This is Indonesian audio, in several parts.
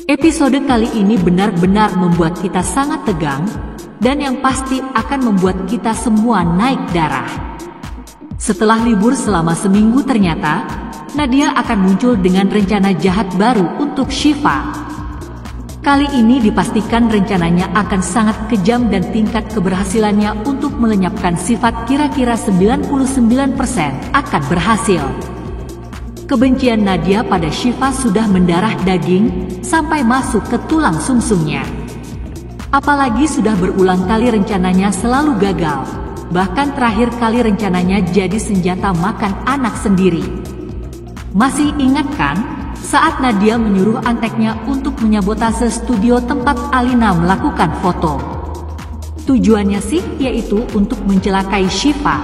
Episode kali ini benar-benar membuat kita sangat tegang, dan yang pasti akan membuat kita semua naik darah. Setelah libur selama seminggu ternyata, Nadia akan muncul dengan rencana jahat baru untuk Syifa. Kali ini dipastikan rencananya akan sangat kejam dan tingkat keberhasilannya untuk melenyapkan sifat kira-kira 99% akan berhasil. Kebencian Nadia pada Syifa sudah mendarah daging sampai masuk ke tulang sumsumnya. Apalagi sudah berulang kali rencananya selalu gagal. Bahkan terakhir kali rencananya jadi senjata makan anak sendiri. Masih ingat kan saat Nadia menyuruh anteknya untuk menyabotase studio tempat Alina melakukan foto? Tujuannya sih yaitu untuk mencelakai Syifa.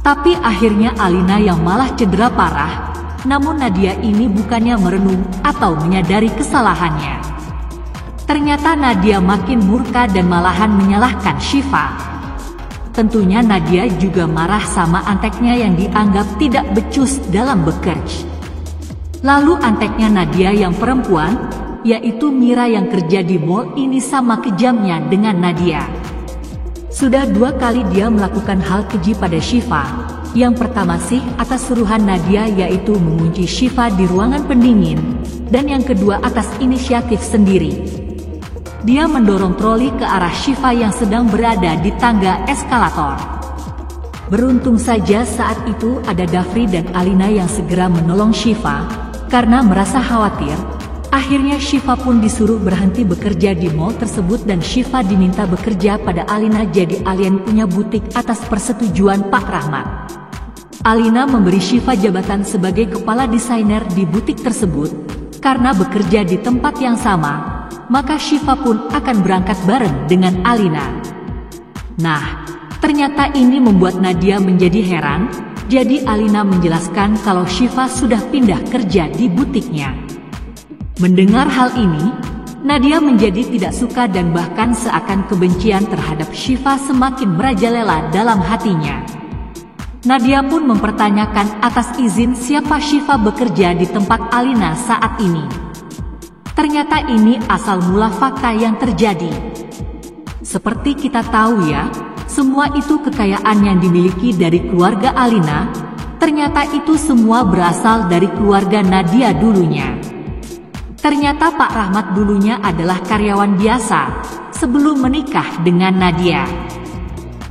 Tapi akhirnya Alina yang malah cedera parah. Namun Nadia ini bukannya merenung atau menyadari kesalahannya. Ternyata Nadia makin murka dan malahan menyalahkan Syifa. Tentunya Nadia juga marah sama anteknya yang dianggap tidak becus dalam bekerja. Lalu anteknya Nadia yang perempuan, yaitu Mira yang kerja di mall ini sama kejamnya dengan Nadia. Sudah 2 kali dia melakukan hal keji pada Syifa. Yang pertama sih atas suruhan Nadia yaitu mengunci Syifa di ruangan pendingin, dan yang kedua atas inisiatif sendiri. Dia mendorong troli ke arah Syifa yang sedang berada di tangga eskalator. Beruntung saja saat itu ada Dafri dan Alina yang segera menolong Syifa. Karena merasa khawatir, akhirnya Syifa pun disuruh berhenti bekerja di mall tersebut dan Syifa diminta bekerja pada Alina jadi alien punya butik atas persetujuan Pak Rahmat. Alina memberi Syifa jabatan sebagai kepala desainer di butik tersebut. Karena bekerja di tempat yang sama, maka Syifa pun akan berangkat bareng dengan Alina. Nah, ternyata ini membuat Nadia menjadi heran. Jadi Alina menjelaskan kalau Syifa sudah pindah kerja di butiknya. Mendengar hal ini, Nadia menjadi tidak suka dan bahkan seakan kebencian terhadap Syifa semakin merajalela dalam hatinya. Nadia pun mempertanyakan atas izin siapa Syifa bekerja di tempat Alina saat ini. Ternyata ini asal mula fakta yang terjadi. Seperti kita tahu ya, semua itu kekayaan yang dimiliki dari keluarga Alina. Ternyata itu semua berasal dari keluarga Nadia dulunya. Ternyata Pak Rahmat dulunya adalah karyawan biasa sebelum menikah dengan Nadia.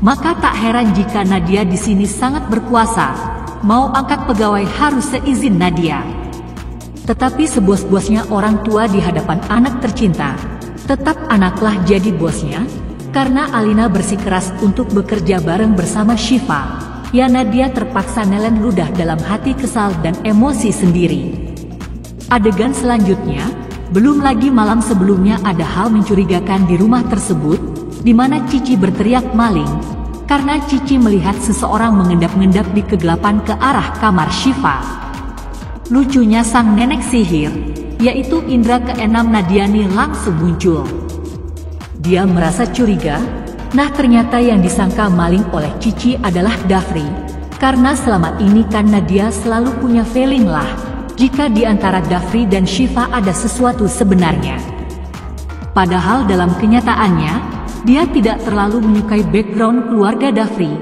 Maka tak heran jika Nadia di sini sangat berkuasa, mau angkat pegawai harus seizin Nadia. Tetapi sebuas-buasnya orang tua di hadapan anak tercinta, tetap anaklah jadi bosnya. Karena Alina bersikeras untuk bekerja bareng bersama Syifa, ya Nadia terpaksa nelen ludah dalam hati kesal dan emosi sendiri. Adegan selanjutnya, belum lagi malam sebelumnya ada hal mencurigakan di rumah tersebut, di mana Cici berteriak maling, karena Cici melihat seseorang mengendap-endap di kegelapan ke arah kamar Syifa. Lucunya sang nenek sihir, yaitu Indra keenam Nadiani langsung muncul. Dia merasa curiga, nah ternyata yang disangka maling oleh Cici adalah Dafri, karena selama ini kan Nadia selalu punya feeling lah, jika di antara Dafri dan Syifa ada sesuatu sebenarnya. Padahal dalam kenyataannya, dia tidak terlalu menyukai background keluarga Dafri,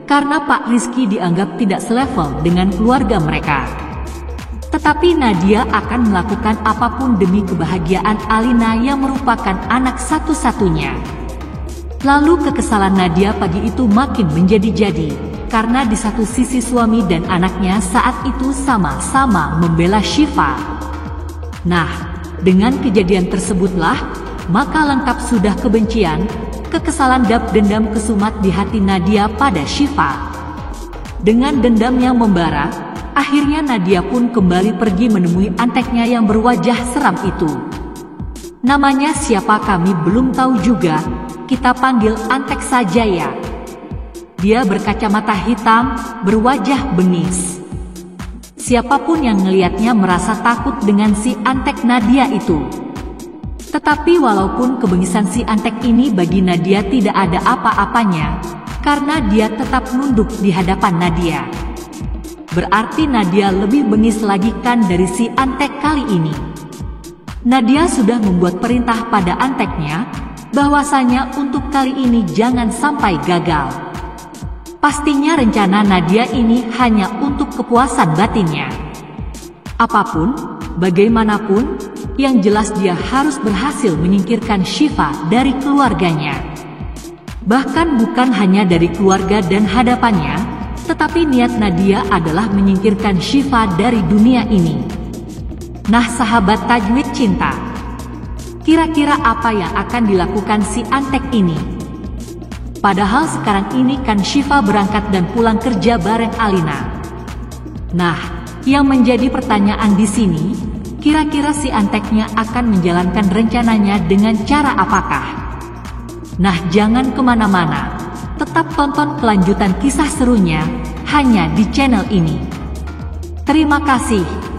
karena Pak Rizky dianggap tidak selevel dengan keluarga mereka. Tetapi Nadia akan melakukan apapun demi kebahagiaan Alina yang merupakan anak satu-satunya. Lalu kekesalan Nadia pagi itu makin menjadi-jadi, karena di satu sisi suami dan anaknya saat itu sama-sama membela Syifa. Nah, dengan kejadian tersebutlah, maka lengkap sudah kebencian, kekesalan dan dendam kesumat di hati Nadia pada Syifa. Dengan dendam yang membara, akhirnya Nadia pun kembali pergi menemui anteknya yang berwajah seram itu. Namanya siapa kami belum tahu juga, kita panggil antek saja ya. Dia berkacamata hitam, berwajah bengis. Siapapun yang ngelihatnya merasa takut dengan si antek Nadia itu. Tetapi walaupun kebengisan si antek ini bagi Nadia tidak ada apa-apanya, karena dia tetap nunduk di hadapan Nadia. Berarti Nadia lebih bengis lagi kan dari si antek kali ini. Nadia sudah membuat perintah pada anteknya, bahwasanya untuk kali ini jangan sampai gagal. Pastinya rencana Nadia ini hanya untuk kepuasan batinnya. Apapun, bagaimanapun, yang jelas dia harus berhasil menyingkirkan Syifa dari keluarganya. Bahkan bukan hanya dari keluarga dan hadapannya, tetapi niat Nadia adalah menyingkirkan Syifa dari dunia ini. Nah sahabat Tajwid Cinta, kira-kira apa yang akan dilakukan si antek ini? Padahal sekarang ini kan Syifa berangkat dan pulang kerja bareng Alina. Nah, yang menjadi pertanyaan di sini, kira-kira si anteknya akan menjalankan rencananya dengan cara apakah? Nah jangan kemana-mana, tetap tonton kelanjutan kisah serunya, hanya di channel ini. Terima kasih.